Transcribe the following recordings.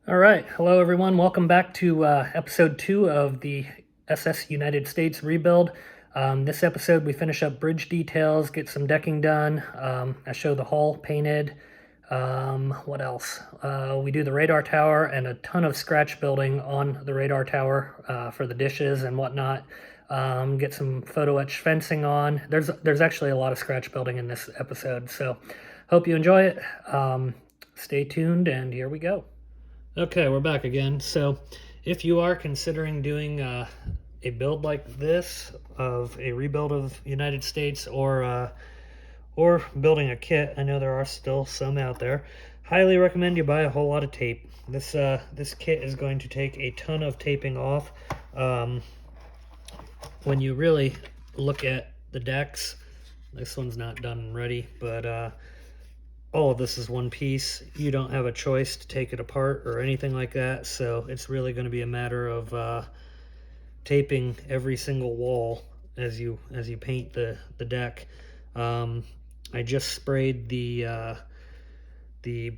All right, hello everyone. Welcome back to episode 2 of the SS United States rebuild. This episode we finish up bridge details, get some decking done. I show the hull painted. What else? We do the radar tower and a ton of scratch building on the radar tower for the dishes and whatnot. Get some photo etch fencing on. There's actually a lot of scratch building in this episode, so hope you enjoy it. Stay tuned, and here we go. Okay, we're back again. So if you are considering doing a build like this of a rebuild of United States or building a kit, I know there are still some out there, highly recommend you buy a whole lot of tape. This kit is going to take a ton of taping off. When you really look at the decks, this one's not done and ready, but all of this is one piece. You don't have a choice to take it apart or anything like that, so it's really going to be a matter of taping every single wall as you paint the deck. I just sprayed the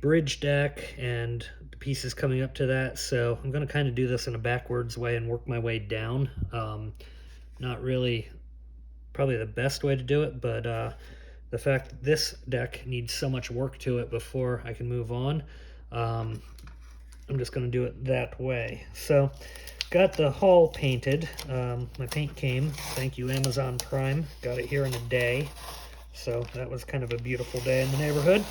bridge deck and the pieces coming up to that, so I'm going to kind of do this in a backwards way and work my way down. Not really probably the best way to do it, but the fact that this deck needs so much work to it before I can move on, I'm just going to do it that way. So, got the hull painted. My paint came. Thank you, Amazon Prime. Got it here in a day. So, that was kind of a beautiful day in the neighborhood.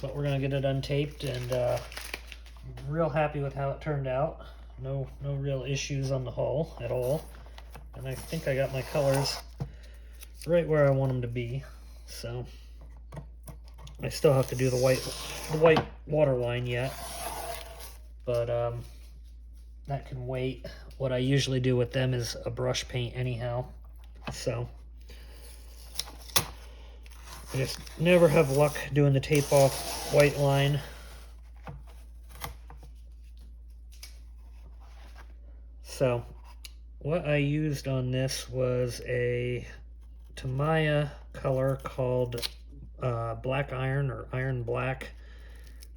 But we're going to get it untaped, and I'm real happy with how it turned out. No real issues on the hull at all. And I think I got my colors right where I want them to be. So I still have to do the white water line yet, but that can wait. What I usually do with them is a brush paint anyhow, so I just never have luck doing the tape off white line. So what I used on this was a Tamiya color called black iron or iron black.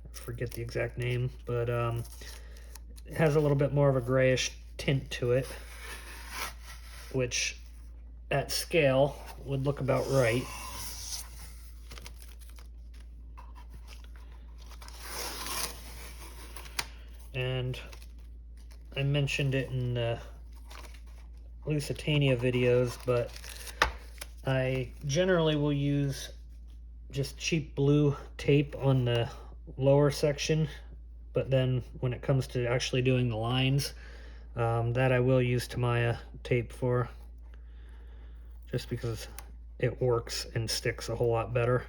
I forget the exact name, but it has a little bit more of a grayish tint to it, which at scale would look about right. And I mentioned it in the Lusitania videos, but I generally will use just cheap blue tape on the lower section, but then when it comes to actually doing the lines, that I will use Tamiya tape for, just because it works and sticks a whole lot better.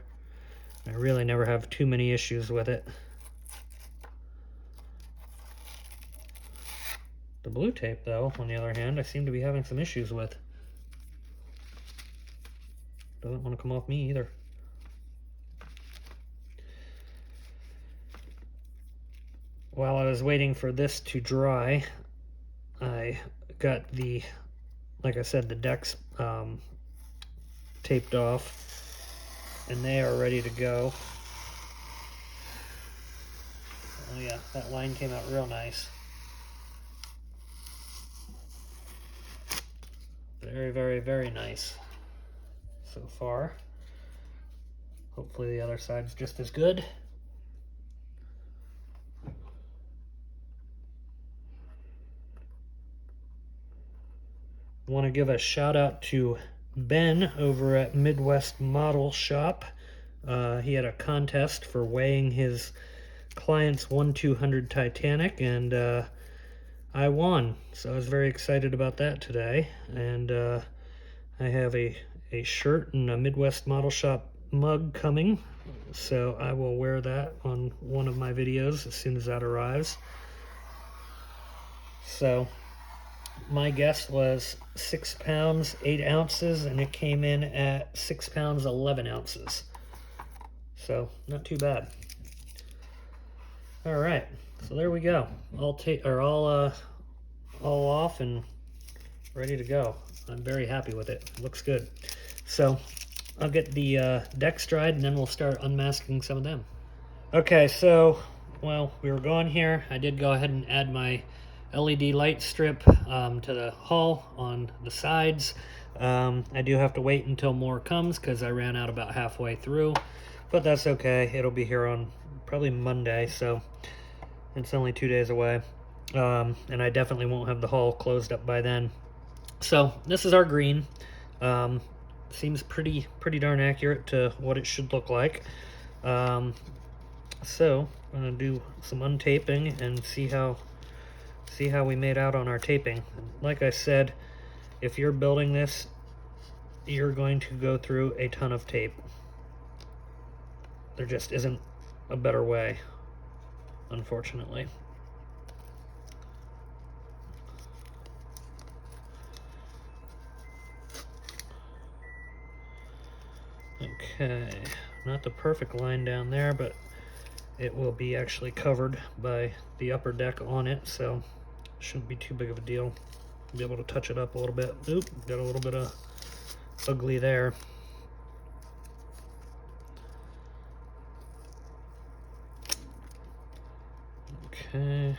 I really never have too many issues with it. The blue tape, though, on the other hand, I seem to be having some issues with. Doesn't want to come off me either. While I was waiting for this to dry, I got the, like I said, the decks taped off, and they are ready to go. Oh yeah, that line came out real nice. Very, very, very nice so far. Hopefully the other side's just as good. I want to give a shout out to Ben over at Midwest Model Shop. He had a contest for weighing his client's 1/200 Titanic, and I won, so I was very excited about that today. And I have a shirt and a Midwest Model Shop mug coming, so I will wear that on one of my videos as soon as that arrives. So my guess was 6 pounds 8 ounces, and it came in at 6 pounds 11 ounces, so not too bad. All right, so there we go, all off and ready to go. I'm very happy with it. It looks good. So I'll get the decks dried, and then we'll start unmasking some of them. Okay, so while we were going here, I did go ahead and add my LED light strip to the hull on the sides. I do have to wait until more comes because I ran out about halfway through, but that's okay. It'll be here on probably Monday, so it's only 2 days away. And I definitely won't have the hull closed up by then. So this is our green. Seems pretty darn accurate to what it should look like. So I'm gonna do some untaping and see how we made out on our taping. Like I said, if you're building this, you're going to go through a ton of tape. There just isn't a better way, unfortunately. Okay, not the perfect line down there, but it will be actually covered by the upper deck on it, so shouldn't be too big of a deal. Be able to touch it up a little bit. Oop, got a little bit of ugly there. Okay.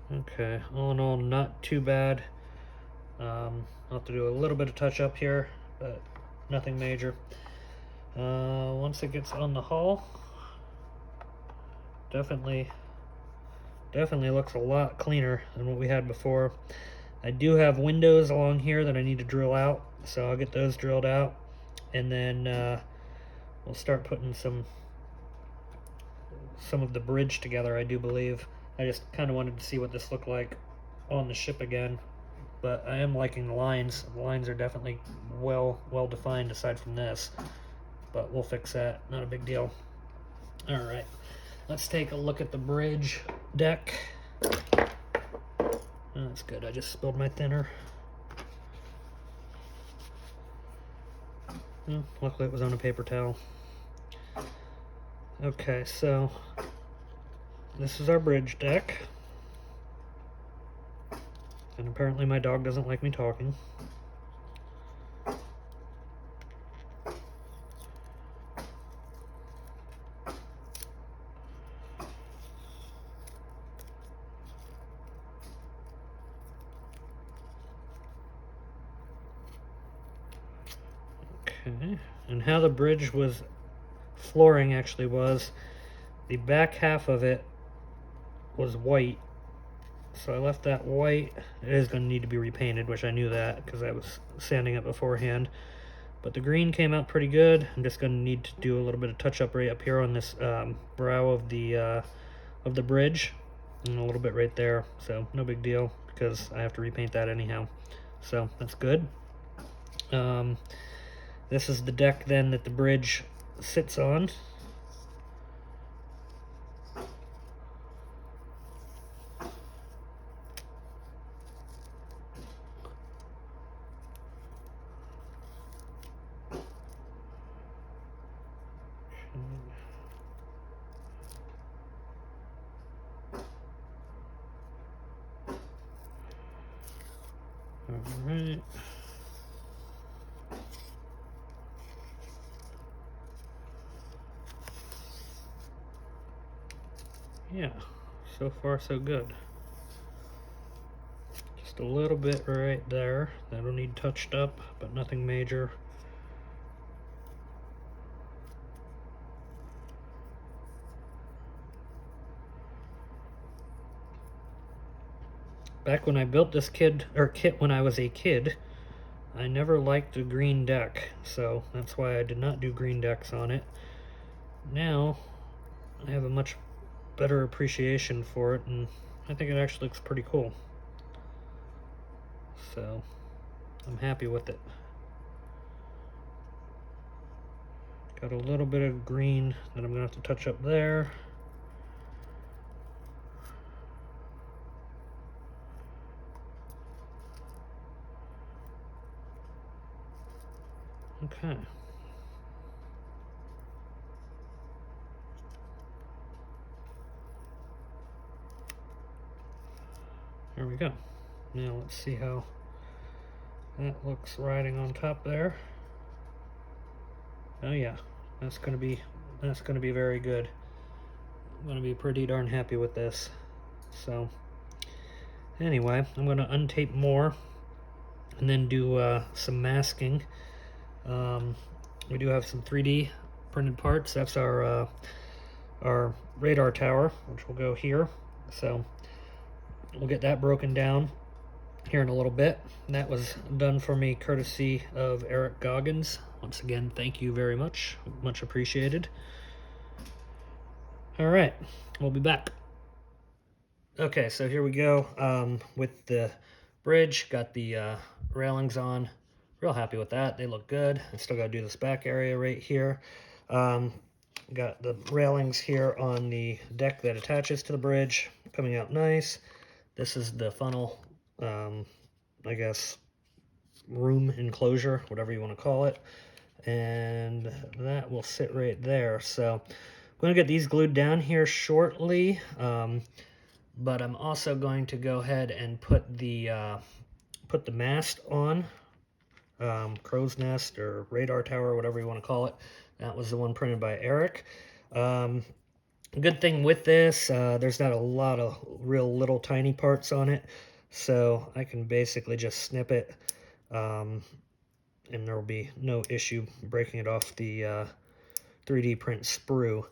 Okay, all in all, not too bad. I'll have to do a little bit of touch up here, but nothing major. Once it gets on the hull, definitely looks a lot cleaner than what we had before. I do have windows along here that I need to drill out, so I'll get those drilled out, and then we'll start putting some of the bridge together, I do believe. I just kind of wanted to see what this looked like on the ship again, but I am liking the lines. The lines are definitely well defined aside from this, but we'll fix that, not a big deal. All right, let's take a look at the bridge deck. Oh, that's good, I just spilled my thinner. Well, luckily it was on a paper towel. Okay, so this is our bridge deck. And apparently my dog doesn't like me talking. Okay, and how the bridge was flooring actually was, the back half of it was white, so I left that white. It is going to need to be repainted, which I knew that because I was sanding it beforehand, but the green came out pretty good. I'm just going to need to do a little bit of touch up right up here on this brow of the bridge, and a little bit right there, so no big deal because I have to repaint that anyhow, so that's good. This is the deck then that the bridge sits on. All right. Yeah, so far so good. Just a little bit right there that'll need touched up, but nothing major. Back when I built this kit when I was a kid, I never liked the green deck, so that's why I did not do green decks on it. Now I have a much better appreciation for it, and I think it actually looks pretty cool. So I'm happy with it. Got a little bit of green that I'm gonna have to touch up there. Okay. There we go. Now let's see how That looks riding on top there. Oh yeah, that's gonna be very good. I'm gonna be pretty darn happy with this. So anyway, I'm gonna untape more and then do some masking. We do have some 3D printed parts. That's our radar tower, which will go here. So we'll get that broken down here in a little bit. That was done for me courtesy of Eric Goggans. Once again, thank you very much. Much appreciated. All right, we'll be back. Okay, so here we go with the bridge. Got the railings on. Real happy with that. They look good. I still got to do this back area right here. Got the railings here on the deck that attaches to the bridge. Coming out nice. This is the funnel, I guess, room enclosure, whatever you want to call it. And that will sit right there. So I'm going to get these glued down here shortly. But I'm also going to go ahead and put the mast on, crow's nest or radar tower, whatever you want to call it. That was the one printed by Eric. Good thing with this, there's not a lot of real little tiny parts on it, so I can basically just snip it, and there will be no issue breaking it off the 3D print sprue.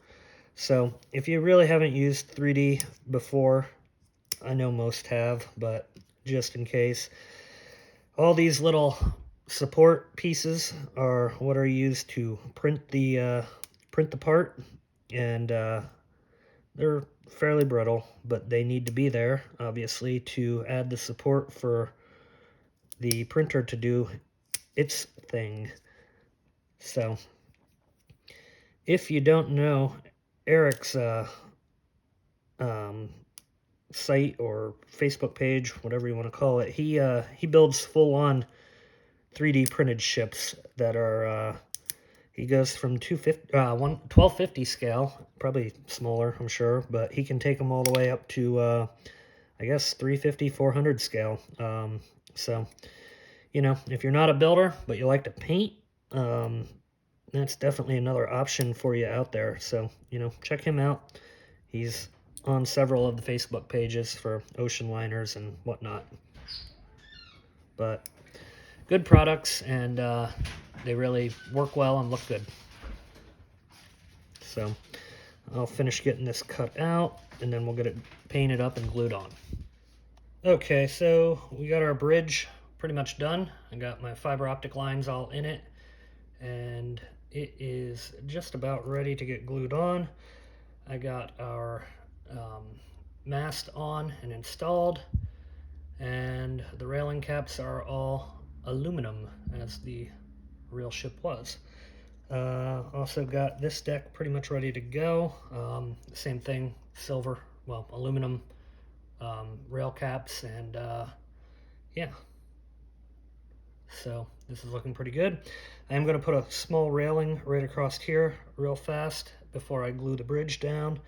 So if you really haven't used 3D before, I know most have, but just in case, all these little support pieces are what are used to print the part, and they're fairly brittle, but they need to be there, obviously, to add the support for the printer to do its thing. So, if you don't know, Eric's site or Facebook page, whatever you want to call it, he builds full-on 3D printed ships that are he goes from 1250 scale, probably smaller, I'm sure, but he can take them all the way up to I guess 350, 400 scale. So, you know, if you're not a builder but you like to paint, that's definitely another option for you out there. So, you know, check him out. He's on several of the Facebook pages for ocean liners and whatnot. But good products, and they really work well and look good. So I'll finish getting this cut out, and then we'll get it painted up and glued on. Okay, so we got our bridge pretty much done. I got my fiber optic lines all in it, and it is just about ready to get glued on. I got our mast on and installed, and the railing caps are all aluminum, as the real ship was. Also got this deck pretty much ready to go. Same thing, silver, well, aluminum rail caps, and yeah. So this is looking pretty good. I am going to put a small railing right across here real fast before I glue the bridge down.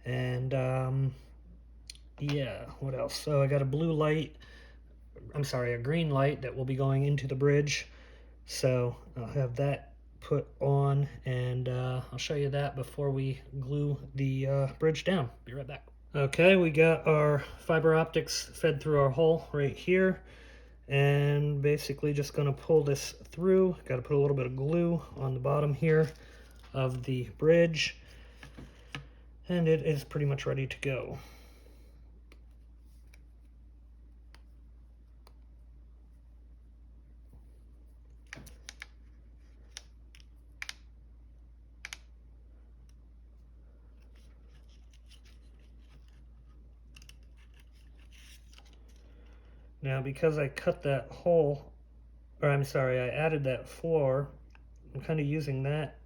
And yeah, what else? So I got a blue light, I'm sorry, a green light that will be going into the bridge. So I'll have that put on, and I'll show you that before we glue the bridge down. Be right back. Okay, we got our fiber optics fed through our hole right here, and basically just going to pull this through. Got to put a little bit of glue on the bottom here of the bridge, and it is pretty much ready to go. Now, because I cut that hole, or I'm sorry, I added that floor, I'm kind of using that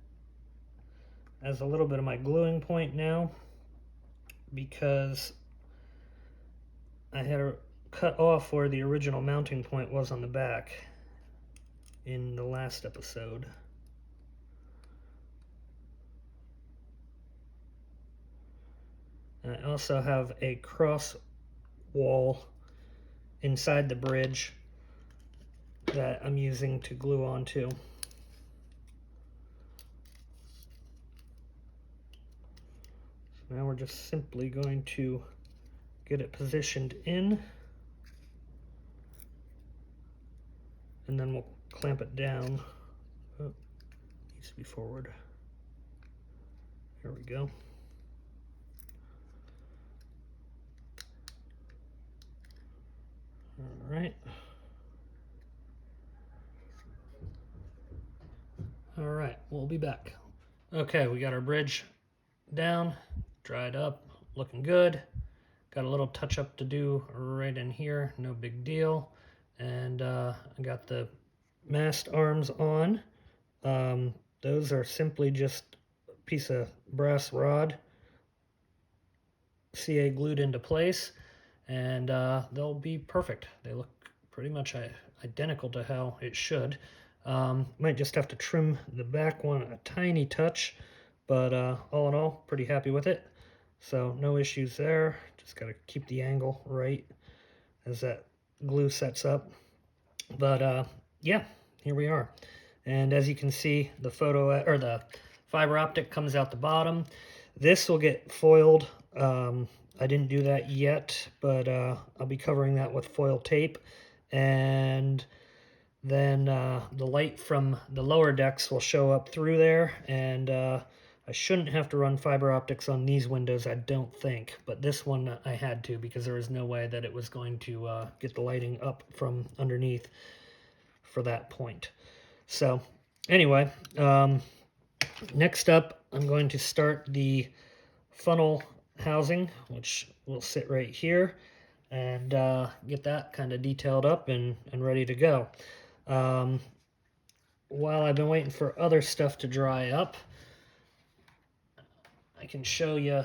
as a little bit of my gluing point now, because I had to cut off where the original mounting point was on the back in the last episode. And I also have a cross wall inside the bridge that I'm using to glue onto. So now we're just simply going to get it positioned in, and then we'll clamp it down. Oh, needs to be forward. There we go. All right. All right, we'll be back. Okay, we got our bridge down, dried up, looking good. Got a little touch up to do right in here, no big deal. And I got the mast arms on. Those are simply just a piece of brass rod CA glued into place, and they'll be perfect. They look pretty much identical to how it should. Might just have to trim the back one a tiny touch, but all in all, pretty happy with it. So no issues there. Just got to keep the angle right as that glue sets up. But yeah, here we are. And as you can see, the the fiber optic comes out the bottom. This will get foiled. I didn't do that yet, but I'll be covering that with foil tape. And then the light from the lower decks will show up through there, and I shouldn't have to run fiber optics on these windows, I don't think, but this one I had to because there was no way that it was going to get the lighting up from underneath for that point. So anyway, next up I'm going to start the funnel housing, which will sit right here, and get that kind of detailed up and ready to go. While I've been waiting for other stuff to dry up, I can show you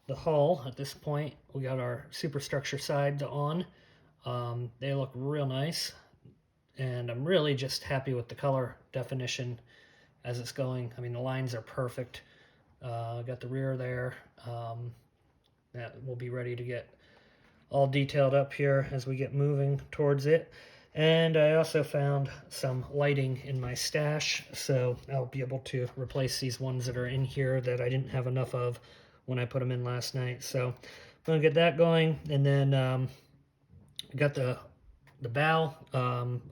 the hull. At this point, we got our superstructure sides on. They look real nice, and I'm really just happy with the color definition as it's going. I mean, the lines are perfect. Got the rear there. That will be ready to get all detailed up here as we get moving towards it. And I also found some lighting in my stash, so I'll be able to replace these ones that are in here that I didn't have enough of when I put them in last night. So I'm gonna get that going, and then I got the bow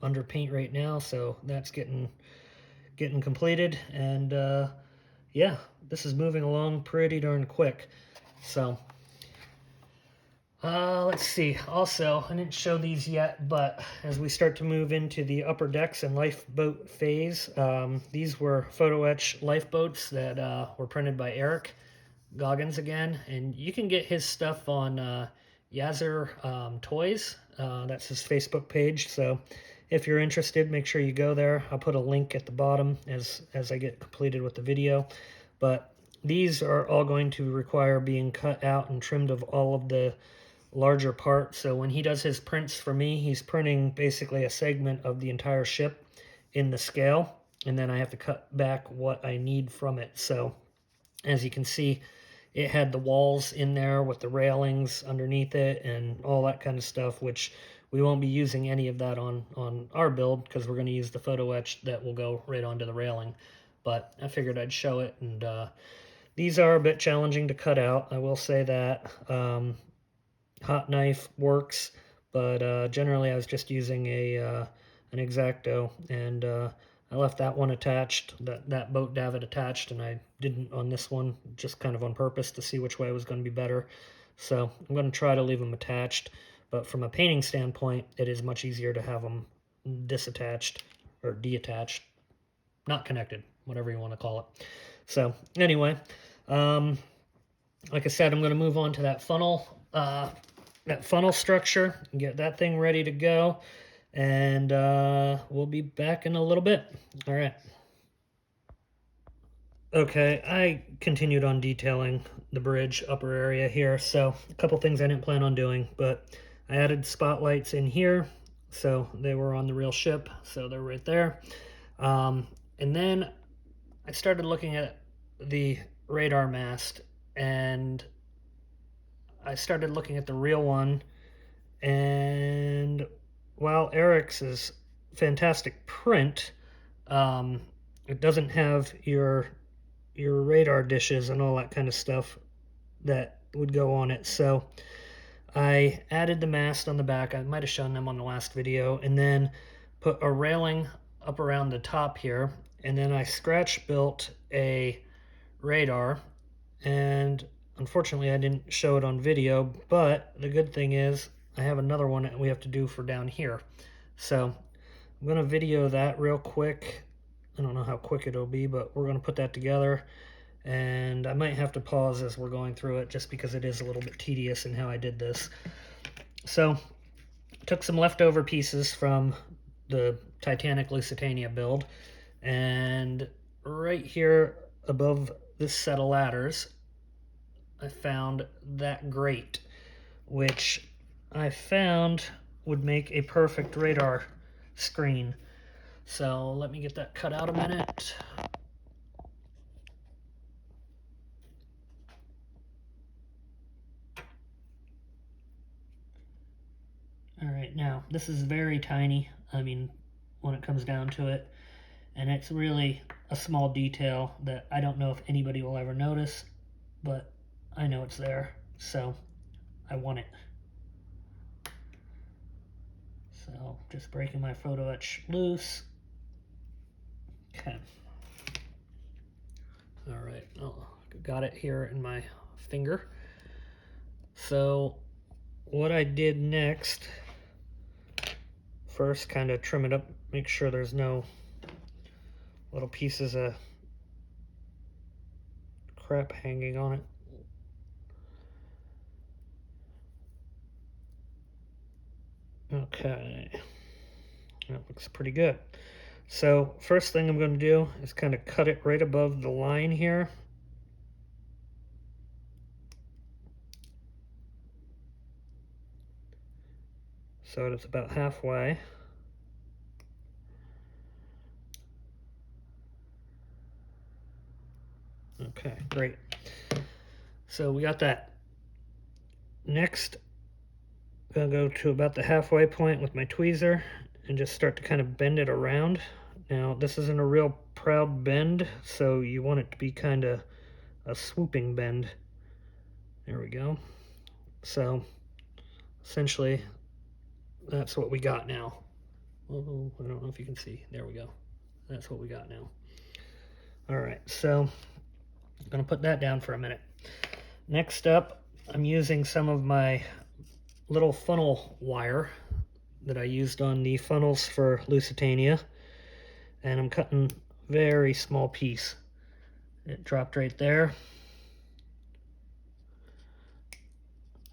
under paint right now, so that's getting completed. And yeah, this is moving along pretty darn quick. So let's see. Also, I didn't show these yet, but as we start to move into the upper decks and lifeboat phase, these were photo etch lifeboats that were printed by Goggans again, and you can get his stuff on YESTR That's his Facebook page. So if you're interested, make sure you go there. I'll put a link at the bottom as I get completed with the video. But these are all going to require being cut out and trimmed of all of the larger part. So when he does his prints for me, he's printing basically a segment of the entire ship in the scale, and then I have to cut back what I need from it. So as you can see, it had the walls in there with the railings underneath it and all that kind of stuff, which we won't be using any of that on our build because we're going to use the photo etch that will go right onto the railing. But I figured I'd show it, and these are a bit challenging to cut out, I will say that. Hot knife works, but generally I was just using an X-Acto, and I left that one attached, that boat davit attached, and I didn't on this one, just kind of on purpose to see which way was going to be better. So I'm going to try to leave them attached, but from a painting standpoint, it is much easier to have them disattached or deattached, not connected, whatever you want to call it. So anyway, like I said, I'm going to move on to that funnel structure and get that thing ready to go, and we'll be back in a little bit. All right. Okay, I continued on detailing the bridge upper area here, so a couple things I didn't plan on doing, but I added spotlights in here, so they were on the real ship, so they're right there. And then I started looking at the radar mast, and I started looking at the real one, and while Eric's is fantastic print. It doesn't have your radar dishes and all that kind of stuff that would go on it. So I added the mast on the back. I might have shown them on the last video, and then put a railing up around the top here, and then I scratch built a radar, and unfortunately I didn't show it on video, but the good thing is I have another one that we have to do for down here. So I'm going to video that real quick. I don't know how quick it'll be, but we're going to put that together, and I might have to pause as we're going through it just because it is a little bit tedious in how I did this. So took some leftover pieces from the Titanic Lusitania build, and right here above this set of ladders I found that grate, which I found would make a perfect radar screen. So let me get that cut out a minute. All right, now this is very tiny, I mean, when it comes down to it, and it's really a small detail that I don't know if anybody will ever notice, but I know it's there, so I want it. So just breaking my photo etch loose. Okay. All right, oh, got it here in my finger. So what I did next, first kind of trim it up, make sure there's no little pieces of crap hanging on it. Okay, that looks pretty good. So first thing I'm going to do is kind of cut it right above the line here. So it's about halfway. Okay, great. So we got that. Next, I'm going to go to about the halfway point with my tweezer and just start to kind of bend it around. Now, this isn't a real proud bend, so you want it to be kind of a swooping bend. There we go. So, essentially, that's what we got now. Oh, I don't know if you can see. There we go. That's what we got now. All right, so I'm going to put that down for a minute. Next up, I'm using some of my little funnel wire that I used on the funnels for Lusitania, and I'm cutting a very small piece. It dropped right there.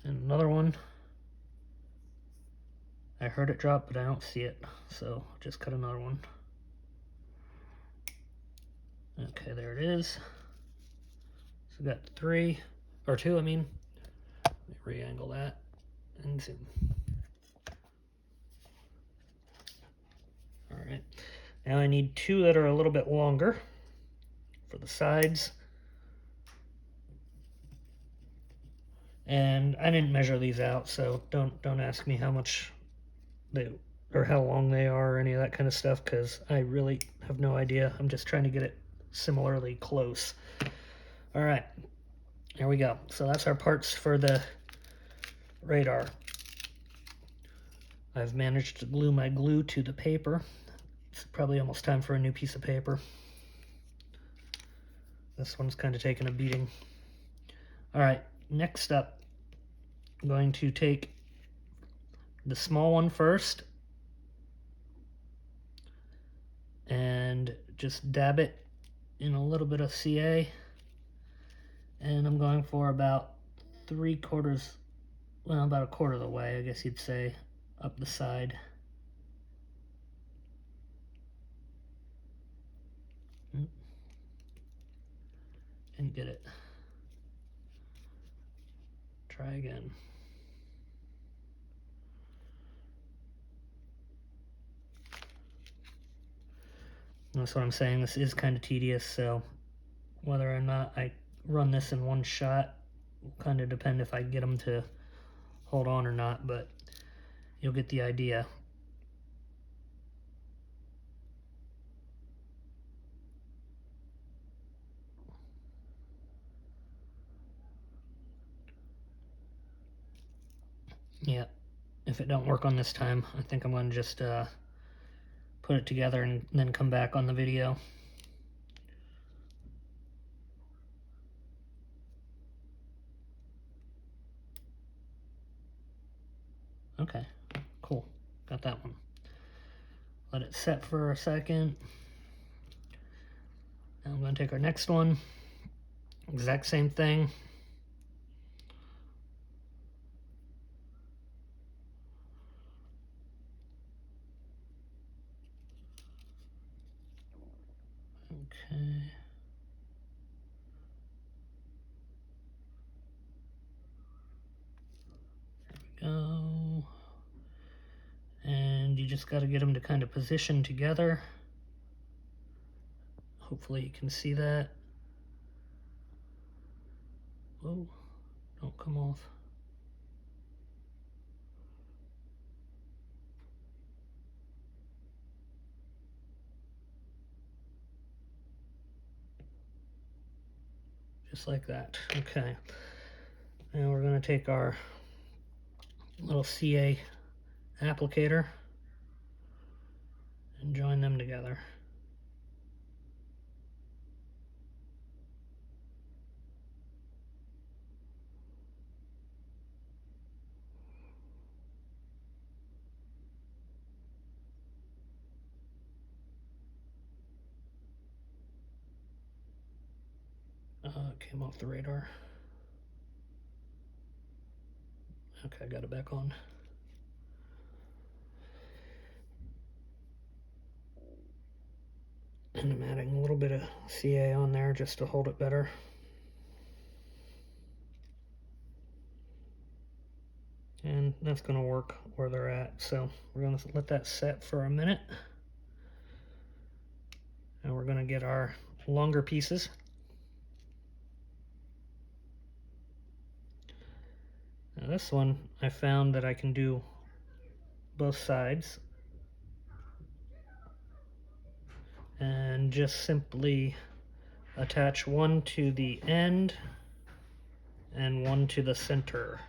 And another one. I heard it drop, but I don't see it, so just cut another one. Okay, there it is. So we got three, or two, I mean. Let me re-angle that and zoom. All right, now I need two that are a little bit longer for the sides. And I didn't measure these out, so don't ask me how much they or how long they are or any of that kind of stuff, because I really have no idea. I'm just trying to get it similarly close. All right, here we go. So that's our parts for the radar. I've managed to glue my glue to the paper. It's probably almost time for a new piece of paper. This one's kind of taking a beating. All right, next up, I'm going to take the small one first and just dab it in a little bit of CA, and I'm going for about about a quarter of the way, I guess you'd say, up the side. And get it. Try again. That's what I'm saying, this is kind of tedious, so whether or not I run this in one shot will kind of depend if I get them to hold on or not, but you'll get the idea. Yeah, if it don't work on this time, I think I'm going to just put it together and then come back on the video. Okay, cool. Got that one. Let it set for a second. Now I'm going to take our next one. Exact same thing. Okay. There we go. And you just got to get them to kind of position together. Hopefully you can see that. Whoa, don't come off. Just like that. Okay. Now we're going to take our little CA applicator and join them together. It came off the radar. Okay, I got it back on. And I'm adding a little bit of CA on there just to hold it better. And that's going to work where they're at. So we're going to let that set for a minute. And we're going to get our longer pieces. Now this one, I found that I can do both sides. And just simply attach one to the end and one to the center.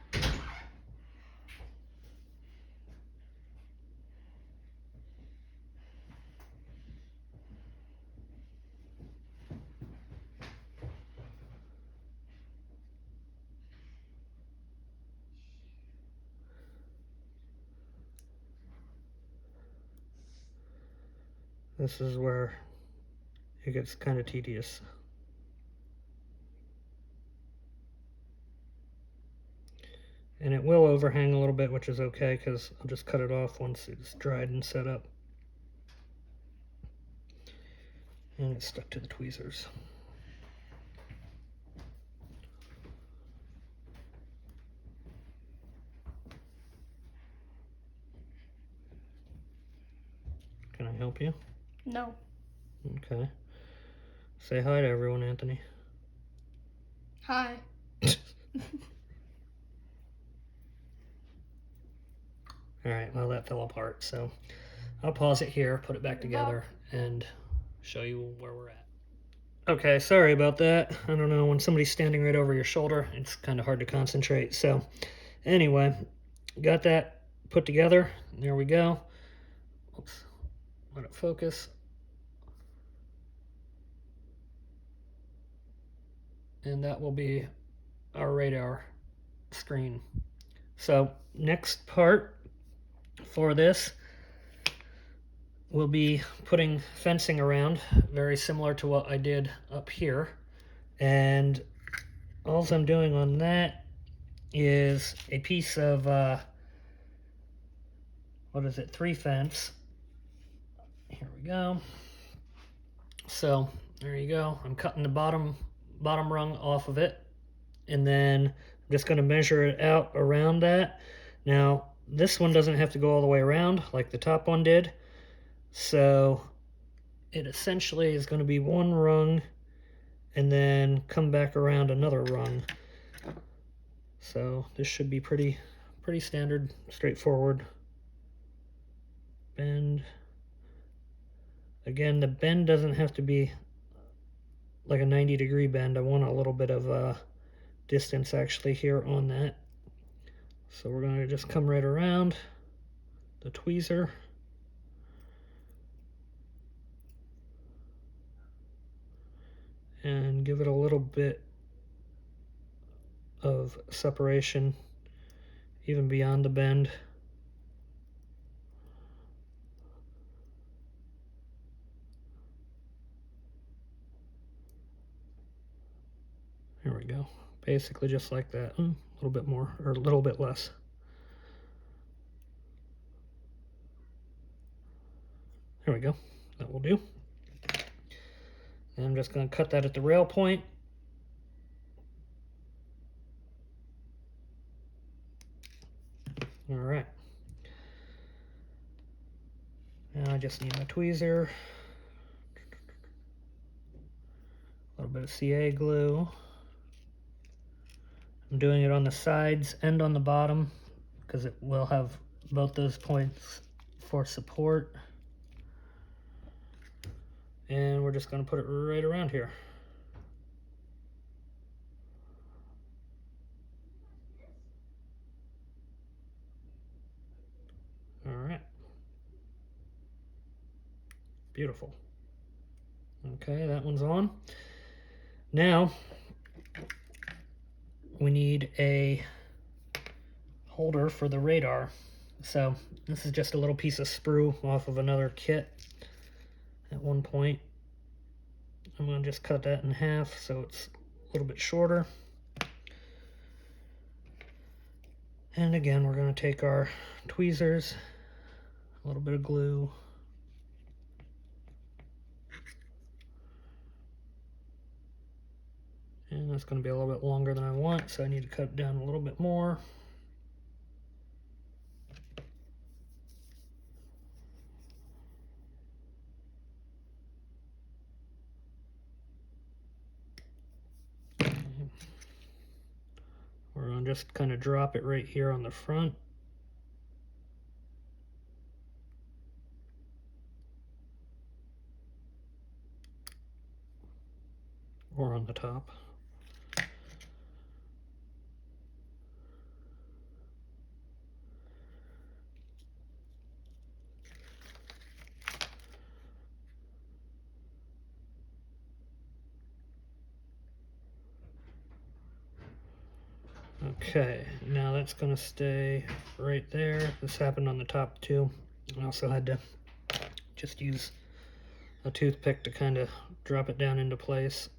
This is where it gets kind of tedious. And it will overhang a little bit, which is okay because I'll just cut it off once it's dried and set up. And it's stuck to the tweezers. Can I help you? No. Okay. Say hi to everyone, Anthony. Hi. Alright, well that fell apart, so I'll pause it here, put it back together, and show you where we're at. Okay, sorry about that. I don't know, when somebody's standing right over your shoulder, it's kind of hard to concentrate. So anyway, got that put together. There we go. Oops. Let it focus. And that will be our radar screen. So next part for this will be putting fencing around, very similar to what I did up here. And all I'm doing on that is a piece of, what is it, 3 fence. Here we go. So there you go. I'm cutting the bottom rung off of it, and then I'm just going to measure it out around that. Now this one doesn't have to go all the way around like the top one did, so it essentially is going to be 1 rung and then come back around another rung. So this should be pretty standard, straightforward. Bend. Again, the bend doesn't have to be like a 90-degree bend. I want a little bit of distance actually here on that. So we're going to just come right around the tweezer. And give it a little bit of separation even beyond the bend. There we go. Basically just like that. A little bit more, or a little bit less. There we go. That will do. And I'm just going to cut that at the rail point. All right. Now I just need my tweezer, a little bit of CA glue. I'm doing it on the sides and on the bottom because it will have both those points for support. And we're just going to put it right around here. All right. Beautiful. Okay, that one's on. Now, we need a holder for the radar. So this is just a little piece of sprue off of another kit at one point. I'm going to just cut that in half so it's a little bit shorter. And again, we're going to take our tweezers, a little bit of glue, and that's going to be a little bit longer than I want, so I need to cut it down a little bit more. We're going to just kind of drop it right here on the front. Or on the top. Okay, now that's going to stay right there. This happened on the top too. I also had to just use a toothpick to kind of drop it down into place.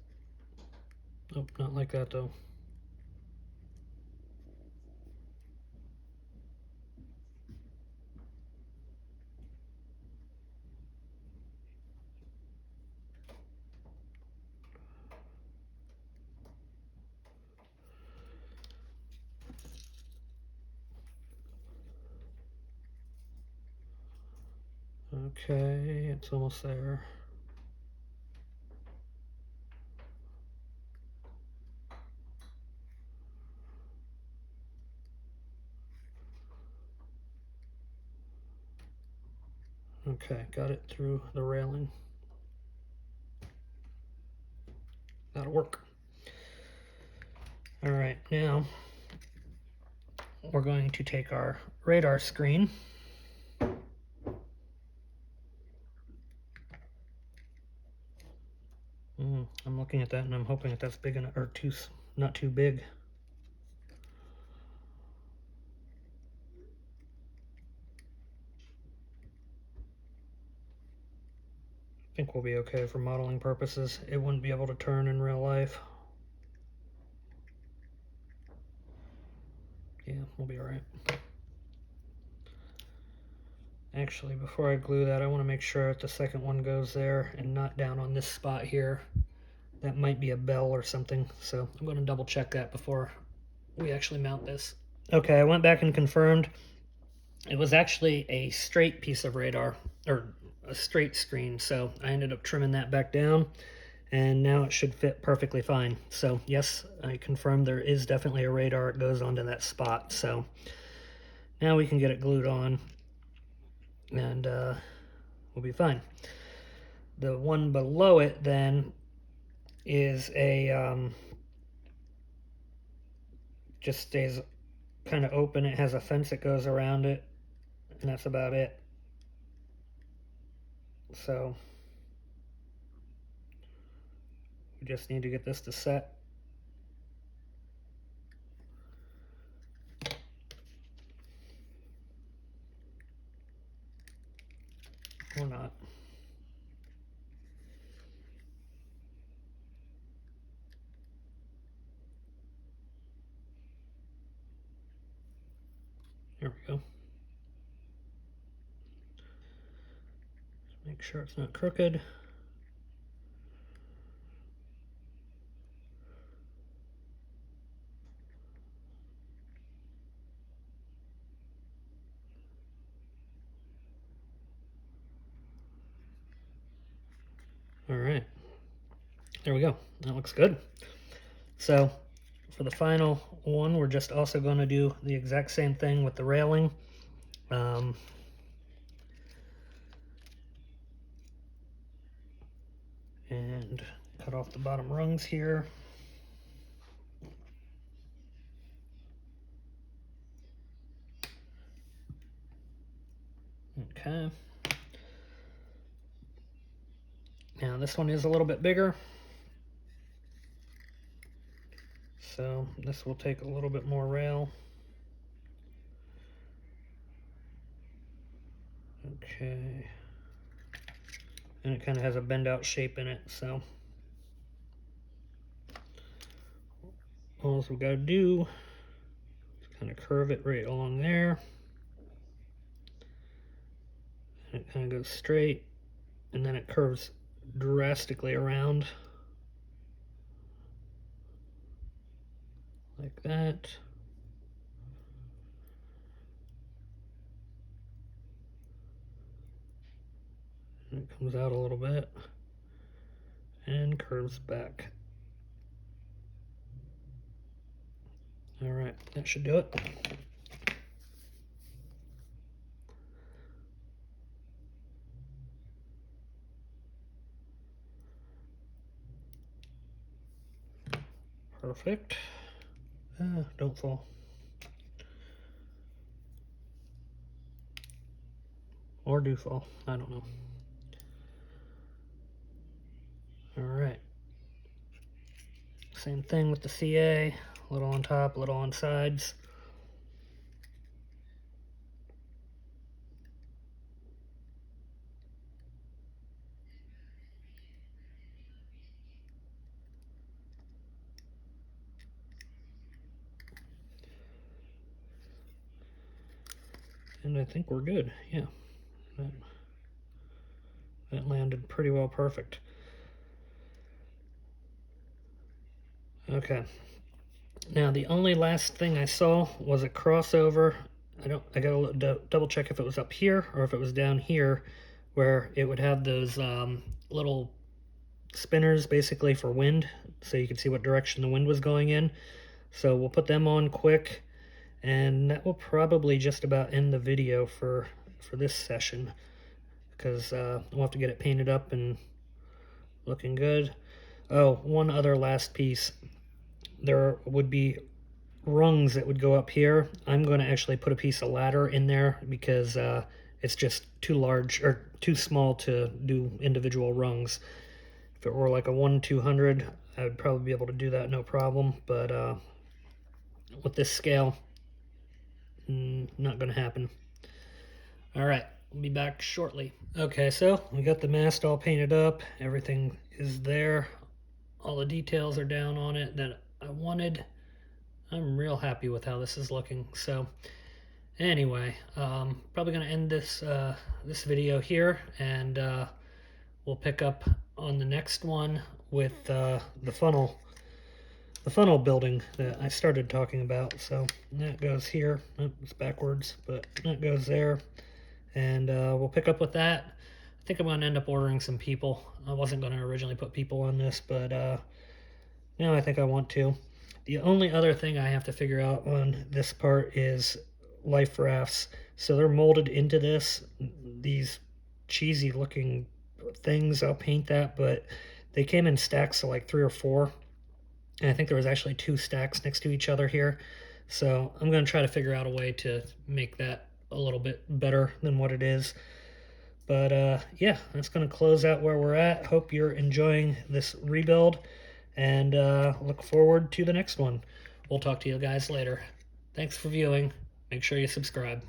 Oh, not like that though. Okay, it's almost there. Okay, got it through the railing. That'll work. All right, now we're going to take our radar screen. I'm looking at that and I'm hoping that that's big enough, or not too big. I think we'll be okay for modeling purposes. It wouldn't be able to turn in real life. Yeah, we'll be all right. Actually, before I glue that, I want to make sure that the second one goes there and not down on this spot here. That might be a bell or something, so I'm going to double check that before we actually mount this. Okay, I went back and confirmed. It was actually a straight piece of radar, or a straight screen, so I ended up trimming that back down, and now it should fit perfectly fine. So yes, I confirmed there is definitely a radar. It goes onto that spot, so now we can get it glued on, and we'll be fine. The one below it then is a just stays kind of open. It has a fence that goes around it, and that's about it. So we just need to get this to set. Or not. There we go. Just make sure it's not crooked. All right, there we go. That looks good. So for the final one, we're just also going to do the exact same thing with the railing. And cut off the bottom rungs here. Okay. Now this one is a little bit bigger, so this will take a little bit more rail. Okay. And it kind of has a bend out shape in it, so all we got to do is kind of curve it right along there. And it kind of goes straight, and then it curves drastically around like that. And it comes out a little bit and curves back. All right, that should do it. Perfect. Don't fall. Or do fall. I don't know. All right. Same thing with the CA. A little on top, a little on sides. And I think we're good. Yeah. That landed pretty well perfect. Okay. Now the only last thing I saw was a crossover. I gotta double check if it was up here or if it was down here, where it would have those little spinners basically for wind, so you could see what direction the wind was going in. So we'll put them on quick, and that will probably just about end the video for this session, because we'll have to get it painted up and looking good. Oh, one other last piece. There would be rungs that would go up here. I'm going to actually put a piece of ladder in there because it's just too large or too small to do individual rungs. If it were like a 1/200, I would probably be able to do that no problem, but with this scale, not going to happen. All right, we'll be back shortly. Okay, so we got the mast all painted up. Everything is there. All the details are down on it that I wanted. I'm real happy with how this is looking. So anyway, probably going to end this this video here, and we'll pick up on the next one with the funnel building that I started talking about. So that goes here. Oh, it's backwards, but that goes there, and we'll pick up with that. I think I'm going to end up ordering some people. I wasn't going to originally put people on this, but now I think I want to. The only other thing I have to figure out on this part is life rafts. So they're molded into this, these cheesy looking things. I'll paint that, but they came in stacks of like 3 or 4. And I think there was actually 2 stacks next to each other here. So I'm going to try to figure out a way to make that a little bit better than what it is. But yeah, that's going to close out where we're at. Hope you're enjoying this rebuild, and look forward to the next one. We'll talk to you guys later. Thanks for viewing. Make sure you subscribe.